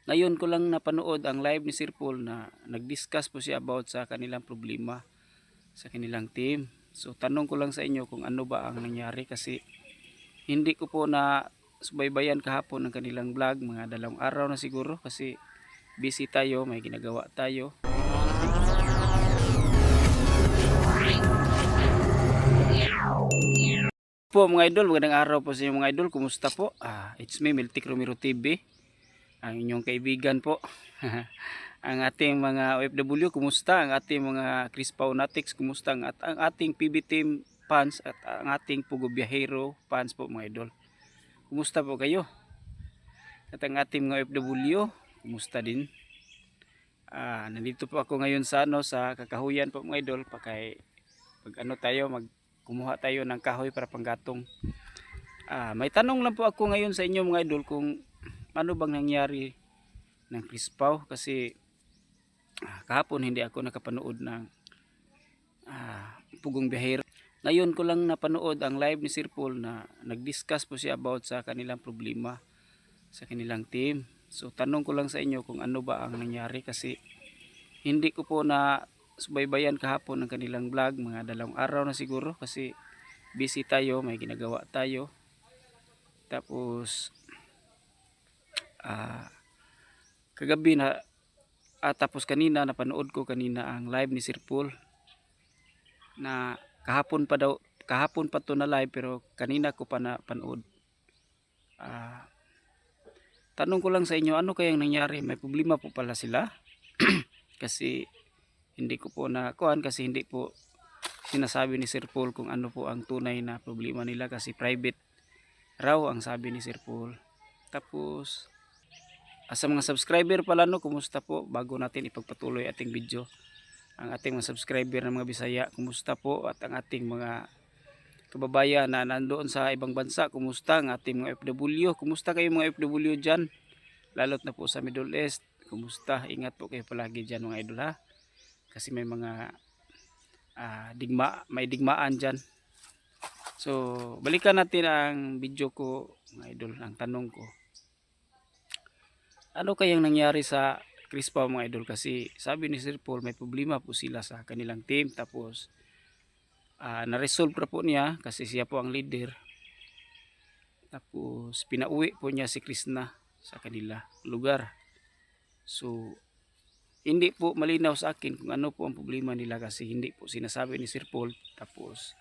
Ngayon ko lang napanood ang live ni Sir Paul na nag-discuss po siya about sa kanilang problema sa kanilang team. So tanong ko lang sa inyo kung ano ba ang nangyari, kasi hindi ko po na subaybayan kahapon ang kanilang vlog, mga 2 araw na siguro kasi busy tayo, may ginagawa tayo. Po mga idol, magandang araw po sa inyo mga idol. Kumusta po? It's me, Miltic Romero TV, ang inyong kaibigan po. Ang ating mga OFW, kumusta? Ang ating mga Chris Paunatics, kumusta? Ang ating PB Team fans at ang ating Pugo Biyahero fans po mga idol. Kumusta po kayo? At ang ating mga OFW, kumusta din? Nandito po ako ngayon sa sa Kakahuyan po mga idol, pag kumuha tayo ng kahoy para panggatong. May tanong lang po ako ngayon sa inyo mga idol, kung ano bang nangyari ng Chris Pau, kasi kahapon hindi ako nakapanood ng Pugong Biyahero. Ngayon ko lang napanood ang live ni Sir Paul na nag-discuss po siya about sa kanilang problema sa kanilang team. So tanong ko lang sa inyo kung ano ba ang nangyari, kasi hindi ko po na subaybayan kahapon ang kanilang vlog, mga 2 araw na siguro kasi busy tayo, may ginagawa tayo. Tapos kagabi na tapos kanina napanood ko kanina ang live ni Sir Paul na kahapon pa to na live, pero kanina ko pa napanood. Tanong ko lang sa inyo, ano kayang nangyari? May problema po pala sila? Kasi hindi ko po kasi hindi po sinasabi ni Sir Paul kung ano po ang tunay na problema nila, kasi private raw ang sabi ni Sir Paul. Tapos sa mga subscriber pala, kumusta po? Bago natin ipagpatuloy ating video, ang ating mga subscriber ng mga Bisaya, kumusta po? At ang ating mga kababayan na nandoon sa ibang bansa, kumusta? Ang ating mga FW, kumusta kayo mga FW dyan? Lalot na po sa Middle East, kumusta? Ingat po kayo palagi dyan mga idol ha, kasi may mga may digmaan dyan. So balikan natin ang video ko mga idol. Ang tanong ko, ano kayang nangyari sa Chris Pau mga idol, kasi sabi ni Sir Paul may problema po sila sa kanilang team. Tapos na-resolve na po niya kasi siya po ang leader. Tapos pinauwi po niya si Krishna sa kanila lugar. So hindi po malinaw sa akin kung ano po ang problema nila, kasi hindi po sinasabi ni Sir Paul. Tapos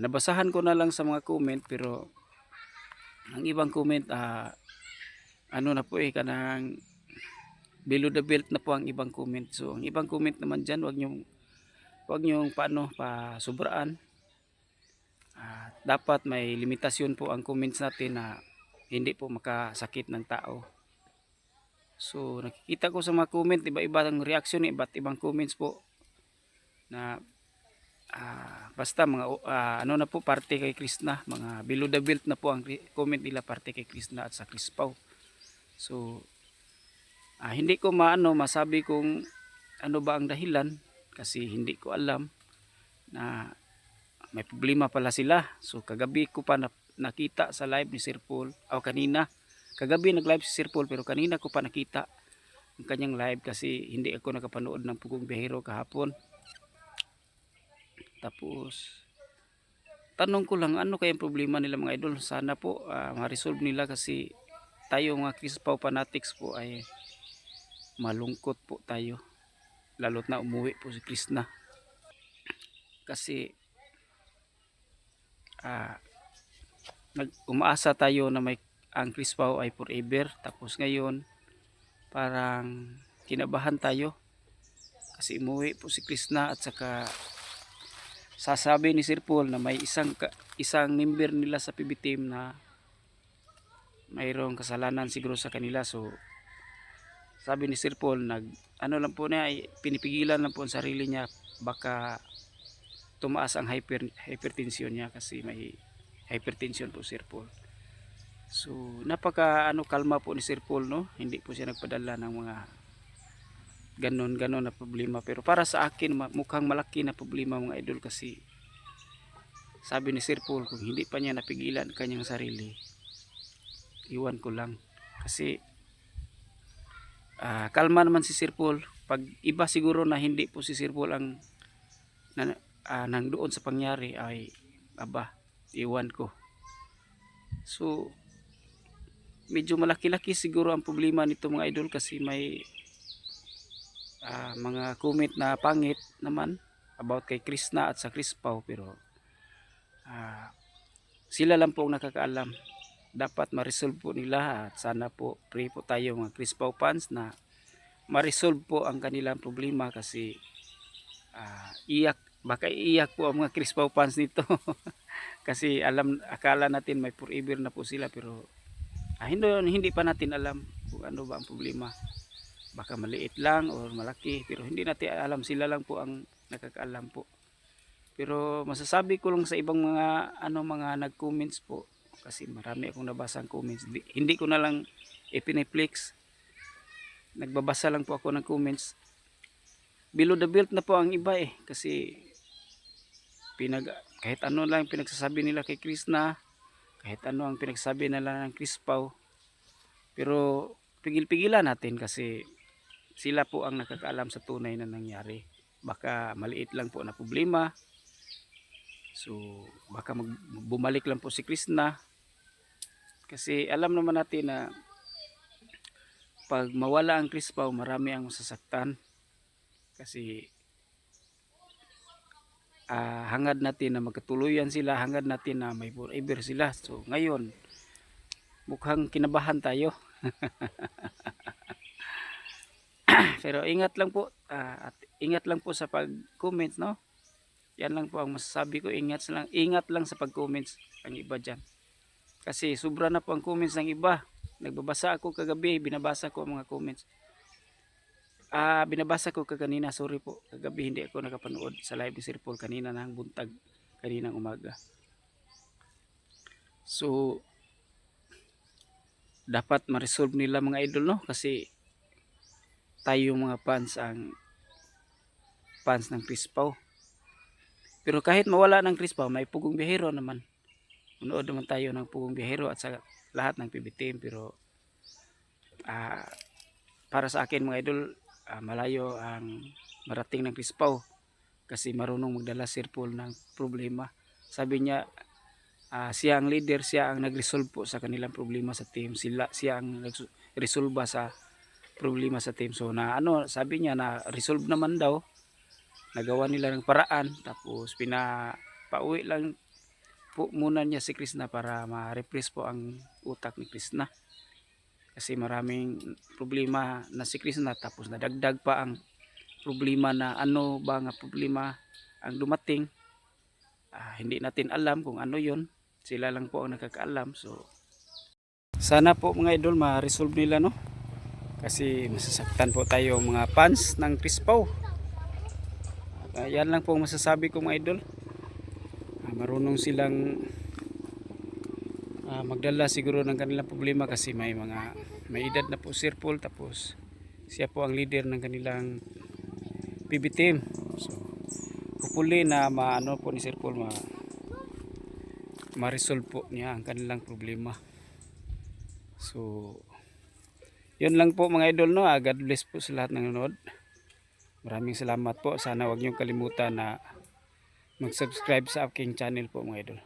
nabasahan ko na lang sa mga comment, pero ang ibang comment ano na po kanang below the belt na po ang ibang comment. So ang ibang comment naman dyan, wag nyong paano pa sobraan. Dapat may limitasyon po ang comments natin na hindi po makasakit ng tao. So nakikita ko sa mga comment, iba-iba ang reaction, iba't ibang comments po na basta mga ano na po, parte kay Krishna, mga below the belt na po ang comment nila, parte kay Krishna at sa Chris Pau. So hindi ko masabi kung ano ba ang dahilan, kasi hindi ko alam na may problema pala sila. So kagabi ko pa nakita sa live ni Sir Paul, kanina. Kagabi nag-live si Sir Paul, pero kanina ko pa nakita ang kanyang live, kasi hindi ako nakapanood ng Pugong Biyahero kahapon. Tapos tanong ko lang, ano kayang problema nila mga idol? Sana po ma-resolve nila, kasi tayo mga Chris Pau fanatics po ay malungkot po tayo, lalot na umuwi po si Krishna. Kasi umaasa tayo na ang Chris Pau ay forever. Tapos ngayon parang kinabahan tayo, kasi umuwi po si Krishna, at saka sasabi ni Sir Paul na may isang member nila sa PB team na mayroong kasalanan siguro sa kanila. So sabi ni Sir Paul, ano lang po niya, pinipigilan lang po ang sarili niya, baka tumaas ang hypertension niya, kasi may hypertension po Sir Paul. So napaka kalma po ni Sir Paul, hindi po siya nagpadala ng mga ganon na problema. Pero para sa akin mukhang malaki na problema mga idol, kasi sabi ni Sir Paul, kung hindi pa niya napigilan kanyang sarili, iwan ko lang. Kasi kalma naman si Sir Paul. Pag iba siguro na hindi po si Sir Paul ang nang doon sa pangyari ay iwan ko. So medyo malaki-laki siguro ang problema nito mga idol, kasi may mga comment na pangit naman about kay Krishna at sa Chris Pao, pero sila lang po ang nakakaalam. Dapat ma-resolve po nila, at sana po pray po tayo mga Chris Pao fans na ma-resolve po ang kanilang problema, kasi baka iiyak po ang mga Chris Pao fans nito. Kasi akala natin may forever na po sila, pero hindi pa natin alam kung ano ba ang problema. Baka maliit lang o malaki, pero hindi natin alam, sila lang po ang nakakaalam po. Pero masasabi ko lang sa ibang mga nag-comments po, kasi marami akong nabasang comments, hindi ko na lang ipiniplex, nagbabasa lang po ako ng comments. Below the belt na po ang iba kasi kahit ano lang pinagsasabi nila kay Krishna, kahit ano ang pinagsasabi nila ng Chris Pao, pero pigil-pigilan natin, kasi sila po ang nakakaalam sa tunay na nangyari. Baka maliit lang po na problema, so baka bumalik lang po si Krishna, kasi alam naman natin na pag mawala ang Chris Pao, marami ang masasaktan, kasi hangad natin na magkatuluyan sila, hangad natin na may forever sila. So ngayon mukhang kinabahan tayo. Pero ingat lang po, at ingat lang po sa pag-comment, no? Yan lang po ang masasabi ko, ingat lang sa pag-comments ang iba dyan, kasi sobra na po ang comments ng iba. Nagbabasa ako kagabi, binabasa ko ang mga comments. Binabasa ko kaganina, sorry po, kagabi hindi ako nakapanood sa live ni Sir Paul, kanina ng buntag, kaninang umaga. So dapat ma-resolve nila mga idol, no? Kasi tayo mga fans ng Chris Pao. Pero kahit mawala ng Chris Pao, may Pugong Biyahero naman. Unood naman tayo ng Pugong Biyahero at sa lahat ng PB team. Pero para sa akin mga idol, malayo ang marating ng Chris Pao, kasi marunong magdala Sir Paul ng problema. Sabi niya, siya ang leader, siya ang nag-resolve po sa kanilang problema sa team. Siya ang nag-resolve sa problema sa team. So sabi niya na resolve naman daw, nagawa nila ng paraan, tapos pinapauwi lang po muna niya si Krishna para ma-refresh po ang utak ni Krishna, kasi maraming problema na si Krishna, tapos nadagdag pa ang problema na ano ba nga problema ang dumating. Hindi natin alam kung ano yon, sila lang po ang nakakaalam. So sana po mga idol ma-resolve nila, no? Kasi masasaktan po tayo mga fans ng Chris Pao. Yan lang po masasabi ko mga idol. Marunong silang magdala siguro ng kanilang problema, kasi may edad na po Sir Paul, tapos siya po ang leader ng kanilang PB team. So hopefully na maano po ni Sir Paul, ma-resolve po niya ang kanilang problema. So yun lang po mga idol, no? God bless po sa lahat ng nanonood. Maraming salamat po. Sana wag niyong kalimutan na mag-subscribe sa aking channel po mga idol.